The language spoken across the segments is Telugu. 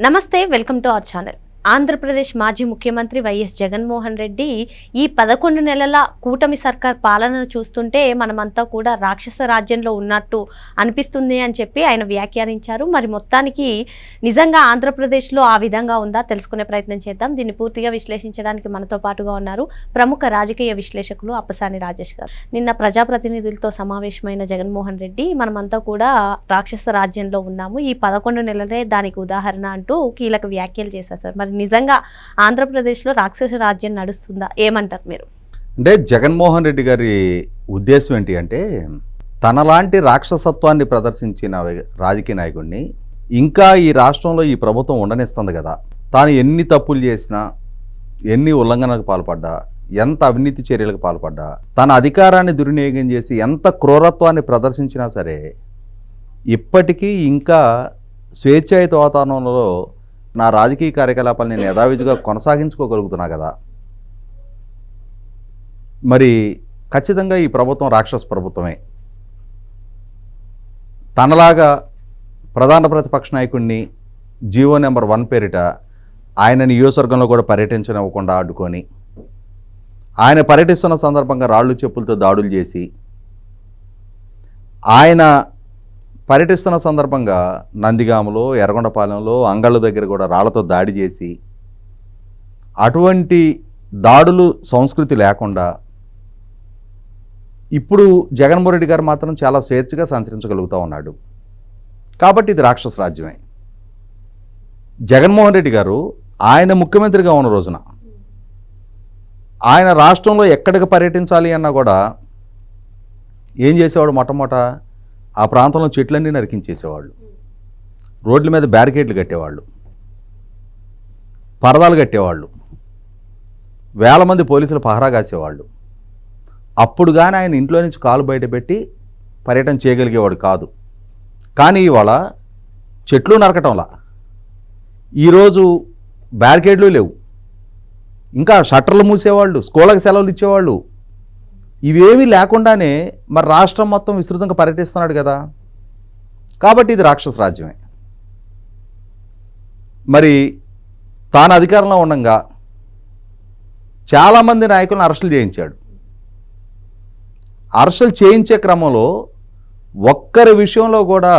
నమస్తే, welcome to our channel. Andhra Pradesh మాజీ ముఖ్యమంత్రి వైఎస్ జగన్మోహన్ రెడ్డి ఈ 11 నెలల కూటమి సర్కార్ పాలనను చూస్తుంటే మనమంతా కూడా రాక్షస రాజ్యంలో ఉన్నట్టు అనిపిస్తుంది అని చెప్పి ఆయన వ్యాఖ్యానించారు. మరి మొత్తానికి నిజంగా ఆంధ్రప్రదేశ్లో ఆ విధంగా ఉందా తెలుసుకునే ప్రయత్నం చేద్దాం. దీన్ని పూర్తిగా విశ్లేషించడానికి మనతో పాటుగా ఉన్నారు ప్రముఖ రాజకీయ విశ్లేషకులు అప్పసాని రాజేష్ గారు. నిన్న ప్రజాప్రతినిధులతో సమావేశమైన జగన్మోహన్ రెడ్డి మనమంతా కూడా రాక్షస రాజ్యంలో ఉన్నాము, ఈ 11 నెలలే దానికి ఉదాహరణ అంటూ కీలక వ్యాఖ్యలు చేశారు. సార్, మరి నిజంగా ఆంధ్రప్రదేశ్లో రాక్షస రాజ్యం నడుస్తుందా, ఏమంటారు మీరు? అంటే జగన్మోహన్ రెడ్డి గారి ఉద్దేశం ఏంటి అంటే, తనలాంటి రాక్షసత్వాన్ని ప్రదర్శించిన రాజకీయ నాయకుడిని ఇంకా ఈ రాష్ట్రంలో ఈ ప్రభుత్వం ఉండనిస్తుంది కదా, తాను ఎన్ని తప్పులు చేసినా, ఎన్ని ఉల్లంఘనలకు పాల్పడ్డా, ఎంత అవినీతి చర్యలకు పాల్పడ్డా, తన అధికారాన్ని దుర్వినియోగం చేసి ఎంత క్రూరత్వాన్ని ప్రదర్శించినా సరే ఇప్పటికీ ఇంకా స్వేచ్ఛాయుత వాతావరణంలో నా రాజకీయ కార్యకలాపాలు నేను యథావిధిగా కొనసాగించుకోగలుగుతున్నా కదా, మరి ఖచ్చితంగా ఈ ప్రభుత్వం రాక్షస ప్రభుత్వమే. తనలాగా ప్రధాన ప్రతిపక్ష నాయకుడిని జీవో నెంబర్ 1 పేరిట ఆయన నియోజకవర్గంలో కూడా పర్యటించనివ్వకుండా అడ్డుకొని, ఆయన పర్యటిస్తున్న సందర్భంగా రాళ్ళు చెప్పులతో దాడులు చేసి, ఆయన పర్యటిస్తున్న సందర్భంగా నందిగామలో, ఎర్రగొండపాలెంలో, అంగళ్ళ దగ్గర కూడా రాళ్లతో దాడి చేసి, అటువంటి దాడులు సంస్కృతి లేకుండా ఇప్పుడు జగన్మోహన్ రెడ్డి గారు మాత్రం చాలా స్వేచ్ఛగా సంచరించగలుగుతూ ఉన్నాడు. కాబట్టి ఇది రాక్షస రాజ్యమే. జగన్మోహన్ రెడ్డి గారు ఆయన ముఖ్యమంత్రిగా ఉన్న రోజున ఆయన రాష్ట్రంలో ఎక్కడికి పర్యటించాలి అన్నా కూడా ఏం చేసేవాడు? మొట్టమొదట ఆ ప్రాంతంలో చెట్లన్నీ నరికించేసేవాళ్ళు, రోడ్ల మీద బ్యారికేడ్లు కట్టేవాళ్ళు, పరదాలు కట్టేవాళ్ళు, వేల మంది పోలీసులు పహరా కాసేవాళ్ళు. అప్పుడు కానీ ఆయన ఇంట్లో నుంచి కాలు బయటపెట్టి పర్యటన చేయగలిగేవాడు కాదు. కానీ ఇవాళ చెట్లు నరకటంలా, ఈరోజు బ్యారికేడ్లు లేవు, ఇంకా షట్టర్లు మూసేవాళ్ళు, స్కూళ్ళకి సెలవులు ఇచ్చేవాళ్ళు, ఇవేమీ లేకుండానే మరి రాష్ట్రం మొత్తం విస్తృతంగా పర్యటిస్తున్నాడు కదా. కాబట్టి ఇది రాక్షస రాజ్యమే. మరి తాను అధికారంలో ఉండగా చాలామంది నాయకులను అరెస్టులు చేయించాడు. అరెస్టులు చేయించే క్రమంలో ఒక్కరి విషయంలో కూడా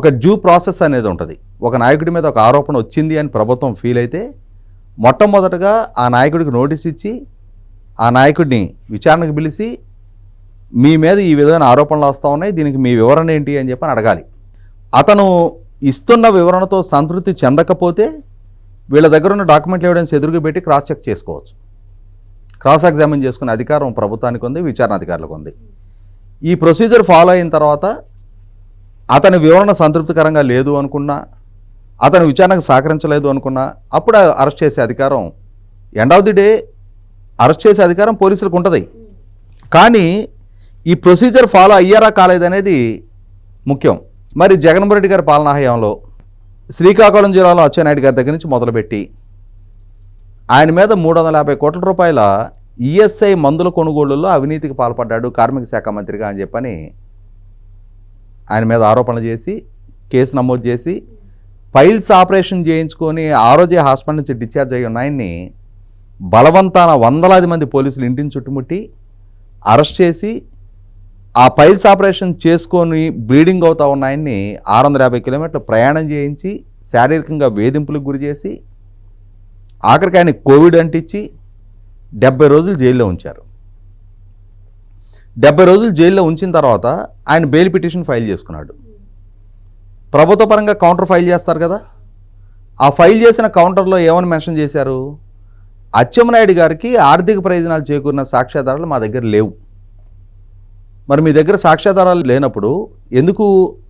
ఒక డ్యూ ప్రాసెస్ అనేది ఉంటుంది. ఒక నాయకుడి మీద ఒక ఆరోపణ వచ్చింది అని ప్రభుత్వం ఫీల్ అయితే మొట్టమొదటగా ఆ నాయకుడికి నోటీస్ ఇచ్చి ఆ నాయకుడిని విచారణకు పిలిచి, మీ మీద ఈ విధమైన ఆరోపణలు వస్తూ ఉన్నాయి, దీనికి మీ వివరణ ఏంటి అని చెప్పని అడగాలి. అతను ఇస్తున్న వివరణతో సంతృప్తి చెందకపోతే వీళ్ళ దగ్గర ఉన్న డాక్యుమెంట్లు ఎవిడెన్స్ ఎదురుగా పెట్టి క్రాస్ చెక్ చేసుకోవచ్చు. క్రాస్ ఎగ్జామిన్ చేసుకునే అధికారం ప్రభుత్వానికి ఉంది, విచారణ అధికారులకు ఉంది. ఈ ప్రొసీజర్ ఫాలో అయిన తర్వాత అతని వివరణ సంతృప్తికరంగా లేదు అనుకున్నా, అతని విచారణకు సహకరించలేదు అనుకున్నా, అప్పుడు అరెస్ట్ చేసే అధికారం, end of the day arrest చేసే అధికారం పోలీసులకు ఉంటుంది. కానీ ఈ ప్రొసీజర్ ఫాలో అయ్యారా కాలేదనేది ముఖ్యం. మరి జగన్మోహన్ రెడ్డి గారి పాలనా హయాంలో శ్రీకాకుళం జిల్లాలో అచ్చెన్నాయుడు గారి దగ్గర నుంచి మొదలుపెట్టి ఆయన మీద 350 కోట్ల రూపాయల ఈఎస్ఐ మందుల కొనుగోళ్లలో అవినీతికి పాల్పడ్డాడు కార్మిక శాఖ మంత్రిగా అని చెప్పని ఆయన మీద ఆరోపణలు చేసి కేసు నమోదు చేసి ఫైల్స్ ఆపరేషన్ చేయించుకొని ఆ రోజే హాస్పిటల్ నుంచి డిశ్చార్జ్ అయ్యి ఉన్న ఆయన్ని బలవంతాన వందలాది మంది పోలీసులు ఇంటిని చుట్టుముట్టి అరెస్ట్ చేసి ఆ ఫైల్స్ ఆపరేషన్ చేసుకొని బ్లీడింగ్ అవుతా ఉన్న ఆయన్ని 650 కిలోమీటర్లు ప్రయాణం చేయించి శారీరకంగా వేధింపులకు గురి చేసి ఆఖరికి ఆయన కోవిడ్ అంటించి 70 రోజులు జైల్లో ఉంచారు. 70 రోజులు జైల్లో ఉంచిన తర్వాత ఆయన బెయిల్ పిటిషన్ ఫైల్ చేసుకున్నాడు. ప్రభుత్వ పరంగా కౌంటర్ ఫైల్ చేస్తారు కదా, ఆ ఫైల్ చేసిన కౌంటర్లో ఏమని మెన్షన్ చేశారు? అచ్చెన్నాయుడు గారికి ఆర్థిక ప్రయోజనాలు చేకూరిన సాక్ష్యాధారాలు మా దగ్గర లేవు. మరి మీ దగ్గర సాక్ష్యాధారాలు లేనప్పుడు ఎందుకు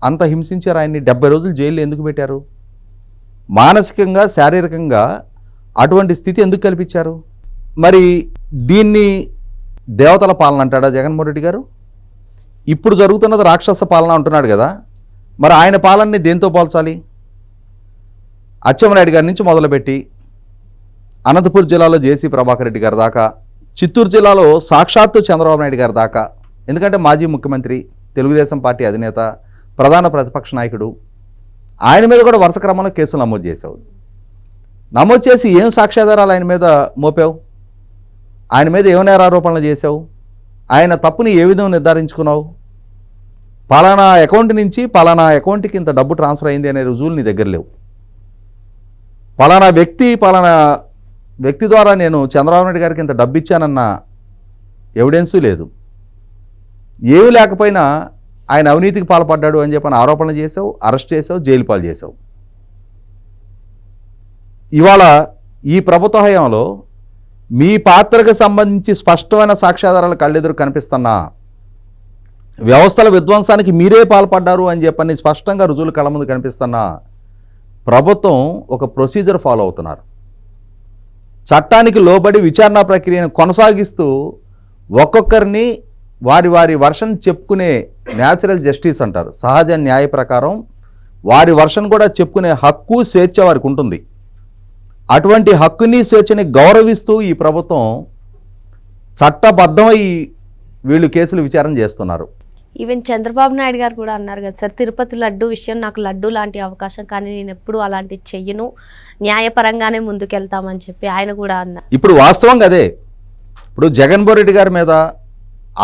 అంత హింసించారు ఆయన్ని? 70 రోజులు జైల్లో ఎందుకు పెట్టారు? మానసికంగా, శారీరకంగా అటువంటి స్థితి ఎందుకు కల్పించారు? మరి దీన్ని దేవతల పాలన అంటాడా జగన్మోహన్ రెడ్డి గారు? ఇప్పుడు జరుగుతున్నది రాక్షస పాలన అంటున్నాడు కదా, మరి ఆయన పాలనని దేంతో పోల్చాలి? అచ్చెన్నాయుడు గారి నుంచి మొదలుపెట్టి అనంతపురం జిల్లాలో జేసీ ప్రభాకర్ రెడ్డి గారి దాకా, చిత్తూరు జిల్లాలో సాక్షాత్తు చంద్రబాబు నాయుడు గారి దాకా, ఎందుకంటే మాజీ ముఖ్యమంత్రి, తెలుగుదేశం పార్టీ అధినేత, ప్రధాన ప్రతిపక్ష నాయకుడు, ఆయన మీద కూడా వరుస క్రమంలో కేసులు నమోదు చేసావు. నమోదు చేసి ఏం సాక్ష్యాధారాలు ఆయన మీద మోపావు? ఆయన మీద ఏమైనా ఆరోపణలు చేశావు? ఆయన తప్పుని ఏ విధంగా నిర్ధారించుకున్నావు? పలానా అకౌంట్ నుంచి పలానా అకౌంట్కి ఇంత డబ్బు ట్రాన్స్ఫర్ అయింది అనే రుజువులు నీ దగ్గర లేవు. పలానా వ్యక్తి ద్వారా నేను చంద్రబాబు నాయుడు గారికి ఇంత డబ్బు ఇచ్చానన్న ఎవిడెన్సు లేదు. ఏమీ లేకపోయినా ఆయన అవినీతికి పాల్పడ్డాడు అని చెప్పని ఆరోపణలు చేసావు, అరెస్ట్ చేసావు, జైలు పాలు చేసావు. ఇవాళ ఈ ప్రభుత్వ హయాంలో మీ పాత్రకు సంబంధించి స్పష్టమైన సాక్ష్యాధారాలు కళ్ళెదురు కనిపిస్తున్నా, వ్యవస్థల విధ్వంసానికి మీరే పాల్పడ్డారు అని చెప్పని స్పష్టంగా రుజువులు కళ్ళ ముందు కనిపిస్తున్నా, ప్రభుత్వం ఒక ప్రొసీజర్ ఫాలో అవుతున్నారు. చట్టానికి లోబడి విచారణ ప్రక్రియను కొనసాగిస్తూ ఒక్కొక్కరిని వారి వర్షన్ చెప్పుకునే న్యాచురల్ జస్టిస్ అంటారు, సహజ న్యాయ ప్రకారం వారి వర్షన్ కూడా చెప్పుకునే హక్కు, స్వేచ్ఛ వారికి ఉంటుంది. అటువంటి హక్కుని, స్వేచ్ఛని గౌరవిస్తూ ఈ ప్రభుత్వం చట్టబద్ధమై వీళ్ళు కేసులు విచారణ చేస్తున్నారు. ఈవెన్ చంద్రబాబు నాయుడు గారు కూడా అన్నారు కదా సార్, తిరుపతి లడ్డు విషయం నాకు లడ్డు లాంటి అవకాశం, కానీ నేను ఎప్పుడు అలాంటివి చెయ్యను, న్యాయపరంగానే ముందుకెళ్తామని చెప్పి ఆయన కూడా అన్నారు. ఇప్పుడు వాస్తవంగా అదే. ఇప్పుడు జగన్మోహన్ రెడ్డి గారి మీద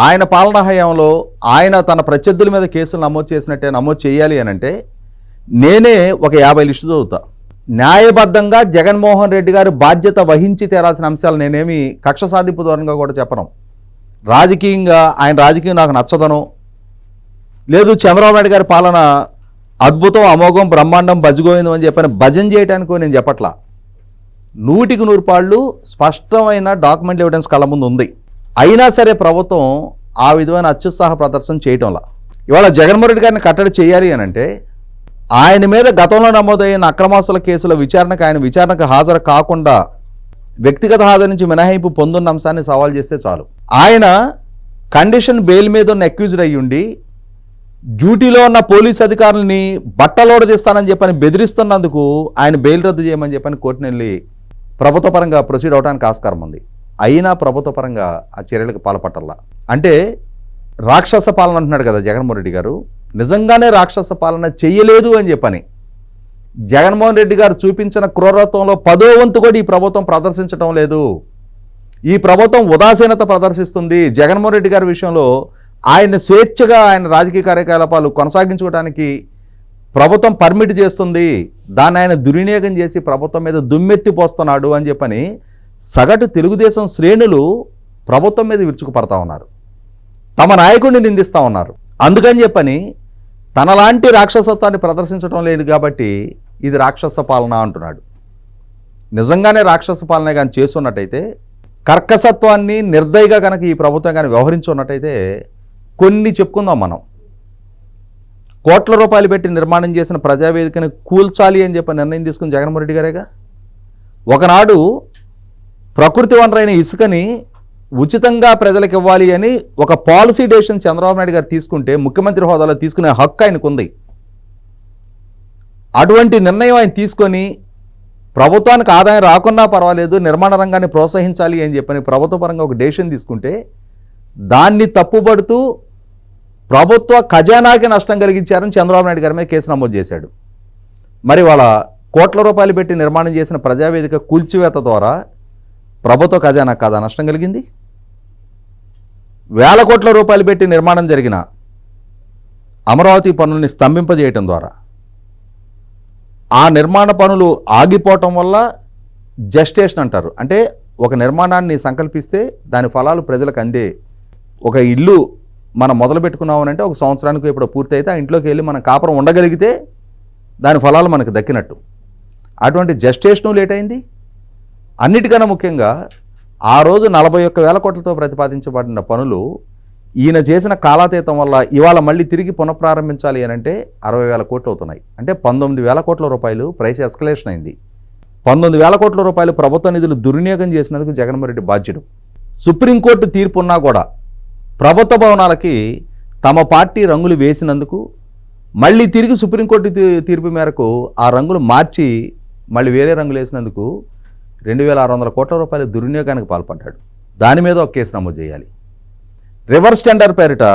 ఆయన పాలనా హయాంలో ఆయన తన ప్రత్యర్థుల మీద కేసులు నమోదు చేసినట్టే నమోదు చేయాలి అని అంటే నేనే ఒక 50 లిస్టు చదువుతా. న్యాయబద్ధంగా జగన్మోహన్ రెడ్డి గారు బాధ్యత వహించి తీరాల్సిన అంశాలు నేనేమి కక్ష సాధింపు దూరంగా కూడా చెప్పను. రాజకీయంగా ఆయన రాజకీయం నాకు నచ్చదను, లేదు చంద్రబాబు నాయుడు గారి పాలన అద్భుతం, అమోఘం, బ్రహ్మాండం, బజిగోవిందం అని చెప్పని భజన చేయడానికో నేను చెప్పట్లా. 100కి 100 పాళ్ళు స్పష్టమైన డాక్యుమెంట్ ఎవిడెన్స్ కళ్ళ ముందు ఉంది. అయినా సరే ప్రభుత్వం ఆ విధమైన అత్యుత్సాహ ప్రదర్శన చేయటంలా. ఇవాళ జగన్మోహన్ రెడ్డి గారిని కట్టడి చేయాలి అని అంటే ఆయన మీద గతంలో నమోదైన అక్రమాస్తుల కేసుల విచారణకు ఆయన విచారణకు హాజరు కాకుండా వ్యక్తిగత హాజరు నుంచి మినహాయింపు పొందున్న అంశాన్ని సవాల్ చేస్తే చాలు. ఆయన కండిషన్ బెయిల్ మీద ఉన్న అక్యూజ్డ్ అయ్యుండి డ్యూటీలో ఉన్న పోలీస్ అధికారులని బట్టలోడదీస్తానని చెప్పని బెదిరిస్తున్నందుకు ఆయన బెయిల్ రద్దు చేయమని చెప్పని కోర్టును వెళ్ళి ప్రభుత్వ పరంగా ప్రొసీడ్ అవడానికి ఆస్కారం ఉంది. అయినా ప్రభుత్వ పరంగా ఆ చర్యలకు పాల్పట్టల్లా. అంటే రాక్షస పాలన అంటున్నాడు కదా జగన్మోహన్ రెడ్డి గారు, నిజంగానే రాక్షస పాలన చెయ్యలేదు అని చెప్పని జగన్మోహన్ రెడ్డి గారు చూపించిన క్రూరత్వంలో 10వ వంతు కూడా ఈ ప్రభుత్వం ప్రదర్శించడం లేదు. ఈ ప్రభుత్వం ఉదాసీనత ప్రదర్శిస్తుంది. జగన్మోహన్ రెడ్డి గారి విషయంలో ఆయన స్వేచ్ఛగా ఆయన రాజకీయ కార్యకలాపాలు కొనసాగించుకోవడానికి ప్రభుత్వం పర్మిట్ చేస్తుంది, దాన్ని ఆయన దుర్వినియోగం చేసి ప్రభుత్వం మీద దుమ్మెత్తి పోస్తున్నాడు అని చెప్పని సగటు తెలుగుదేశం శ్రేణులు ప్రభుత్వం మీద విరుచుకుపడతా ఉన్నారు, తమ నాయకుడిని నిందిస్తూ ఉన్నారు. అందుకని చెప్పని తనలాంటి రాక్షసత్వాన్ని ప్రదర్శించడం లేదు కాబట్టి ఇది రాక్షస పాలన అంటున్నాడు. నిజంగానే రాక్షస పాలన కానీ చేస్తున్నట్టయితే, కర్కసత్వాన్ని నిర్దయగా కనుక ఈ ప్రభుత్వం కానీ వ్యవహరించున్నట్టయితే కొన్ని చెప్పుకుందాం మనం. కోట్ల రూపాయలు పెట్టి నిర్మాణం చేసిన ప్రజావేదికను కూల్చాలి అని చెప్పి నిర్ణయం తీసుకుని జగన్మోహన్ రెడ్డి గారేగా. ఒకనాడు ప్రకృతి వనరైన ఇసుకని ఉచితంగా ప్రజలకు ఇవ్వాలి అని ఒక పాలసీ డెసిషన్ చంద్రబాబు నాయుడు గారు తీసుకుంటే ముఖ్యమంత్రి హోదాలో తీసుకునే హక్కు ఆయనకు ఉంది. అటువంటి నిర్ణయం ఆయన తీసుకొని ప్రభుత్వానికి ఆదాయం రాకున్నా పర్వాలేదు, నిర్మాణ రంగాన్ని ప్రోత్సహించాలి అని చెప్పని ప్రభుత్వ పరంగా ఒక డెసిషన్ తీసుకుంటే దాన్ని తప్పుపడుతూ ప్రభుత్వ ఖజానాకి నష్టం కలిగించారని చంద్రబాబు నాయుడు గారి మీద కేసు నమోదు చేశాడు. మరి వాళ్ళ కోట్ల రూపాయలు పెట్టి నిర్మాణం చేసిన ప్రజావేదిక కూల్చివేత ద్వారా ప్రభుత్వ ఖజానా కాదా నష్టం కలిగింది? వేల కోట్ల రూపాయలు పెట్టి నిర్మాణం జరిగిన అమరావతి పనుల్ని స్తంభింపజేయటం ద్వారా ఆ నిర్మాణ పనులు ఆగిపోవటం వల్ల జస్టేషన్ అంటారు. అంటే ఒక నిర్మాణాన్ని సంకల్పిస్తే దాని ఫలాలు ప్రజలకు అందే. ఒక ఇల్లు మనం మొదలు పెట్టుకున్నామనంటే ఒక సంవత్సరానికి ఇప్పుడు పూర్తి అయితే ఆ ఇంట్లోకి వెళ్ళి మనం కాపురం ఉండగలిగితే దాని ఫలాలు మనకు దక్కినట్టు. అటువంటి జస్టేషను లేట్ అయింది. అన్నిటికన్నా ముఖ్యంగా ఆ రోజు 41,000 కోట్లతో ప్రతిపాదించబడిన పనులు ఈయన చేసిన కాలాతీతం వల్ల ఇవాళ మళ్ళీ తిరిగి పునఃప్రారంభించాలి అని అంటే 60,000 కోట్లు అవుతున్నాయి. అంటే 19,000 కోట్ల రూపాయలు ప్రైస్ ఎస్కలేషన్ అయింది. 19,000 కోట్ల రూపాయలు ప్రభుత్వ నిధులు దుర్వినియోగం చేసినందుకు జగన్మోహన్ రెడ్డి బాధ్యుడు. సుప్రీంకోర్టు తీర్పు ఉన్నా కూడా ప్రభుత్వ భవనాలకి తమ పార్టీ రంగులు వేసినందుకు మళ్ళీ తిరిగి సుప్రీంకోర్టు తీర్పు మేరకు ఆ రంగులు మార్చి మళ్ళీ వేరే రంగులు వేసినందుకు 2,600 కోట్ల రూపాయల దుర్వినియోగానికి పాల్పడ్డాడు. దాని మీద ఒక కేసు నమోదు చేయాలి. రివర్స్ టెండర్ పేరిట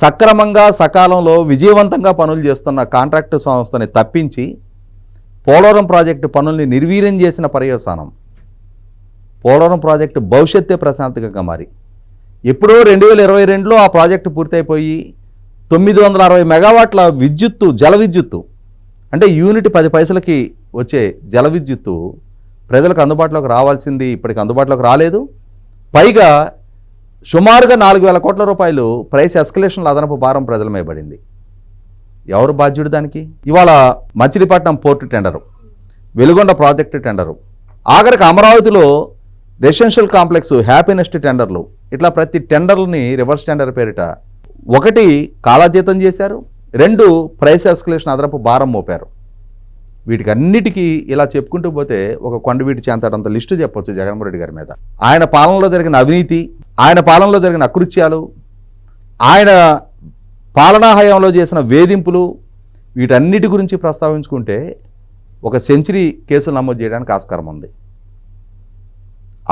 సక్రమంగా సకాలంలో విజయవంతంగా పనులు చేస్తున్న కాంట్రాక్టు సంస్థని తప్పించి పోలవరం ప్రాజెక్టు పనుల్ని నిర్వీర్యం చేసిన పర్యవసానం పోలవరం ప్రాజెక్టు భవిష్యత్తే ప్రశాంతంగా మారి ఎప్పుడో 2022లో ఆ ప్రాజెక్టు పూర్తయిపోయి 960 మెగావాట్ల విద్యుత్తు జల విద్యుత్తు అంటే యూనిట్ 10 పైసలకి వచ్చే జల విద్యుత్తు ప్రజలకు అందుబాటులోకి రావాల్సింది ఇప్పటికి అందుబాటులోకి రాలేదు. పైగా సుమారుగా 4,000 కోట్ల రూపాయలు ప్రైస్ ఎస్కలేషన్ల అదనపు భారం ప్రజల మీద పడింది. ఎవరు బాధ్యుడు దానికి? ఇవాళ Machilipatnam port tender, Veligonda project tender, ఆఖరికి అమరావతిలో రెసిడెన్షియల్ కాంప్లెక్స్ హ్యాపీనెస్ట్ టెండర్లు, ఇట్లా ప్రతి టెండర్ని రివర్స్ టెండర్ పేరిట 1 కాలాతీతం చేశారు, 2 ప్రైస్ ఎస్కలేషన్ అదనపు భారం మోపారు. వీటికి అన్నిటికీ ఇలా చెప్పుకుంటూ పోతే ఒక కొండవీటి చేంతాడంత లిస్టు చెప్పొచ్చు జగన్మోహన్ రెడ్డి గారి మీద. ఆయన పాలనలో జరిగిన అవినీతి, ఆయన పాలనలో జరిగిన అకృత్యాలు, ఆయన పాలనా హయాంలో చేసిన వేధింపులు, వీటన్నిటి గురించి ప్రస్తావించుకుంటే ఒక సెంచరీ కేసులు నమోదు చేయడానికి ఆస్కారం ఉంది.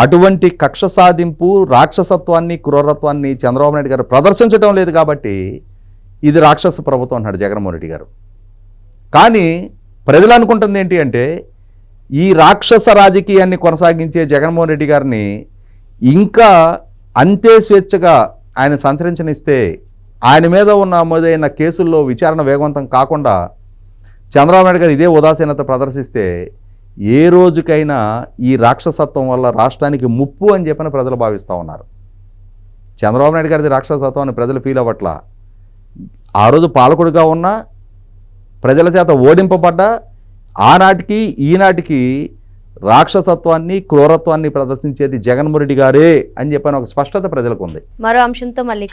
అటువంటి కక్ష సాధింపు, రాక్షసత్వాన్ని, క్రూరత్వాన్ని చంద్రబాబు నాయుడు గారు ప్రదర్శించడం లేదు కాబట్టి ఇది రాక్షస ప్రభుత్వం అన్నాడు జగన్మోహన్ రెడ్డి గారు. కానీ ప్రజలు అనుకుంటుంది ఏంటి అంటే ఈ రాక్షస రాజకీయాన్ని కొనసాగించే జగన్మోహన్ రెడ్డి గారిని ఇంకా అంతే స్వేచ్ఛగా ఆయన సంచరించనిస్తే, ఆయన మీద ఉన్న నమోదైన కేసుల్లో విచారణ వేగవంతం కాకుండా చంద్రబాబు నాయుడు గారు ఇదే ఉదాసీనత ప్రదర్శిస్తే ఏ రోజుకైనా ఈ రాక్షసత్వం వల్ల రాష్ట్రానికి ముప్పు అని చెప్పని ప్రజలు భావిస్తూ ఉన్నారు. చంద్రబాబు నాయుడు గారిది రాక్షసత్వం అని ప్రజలు ఫీల్ అవ్వట్లా. ఆ రోజు పాలకుడిగా ఉన్న ప్రజల చేత ఓడింపబడ్డా ఆనాటికి ఈనాటికి రాక్షసత్వాన్ని, క్రూరత్వాన్ని ప్రదర్శించేది జగన్మోహన్ రెడ్డి గారే అని చెప్పని ఒక స్పష్టత ప్రజలకు ఉంది. మరో అంశంతో మళ్ళీ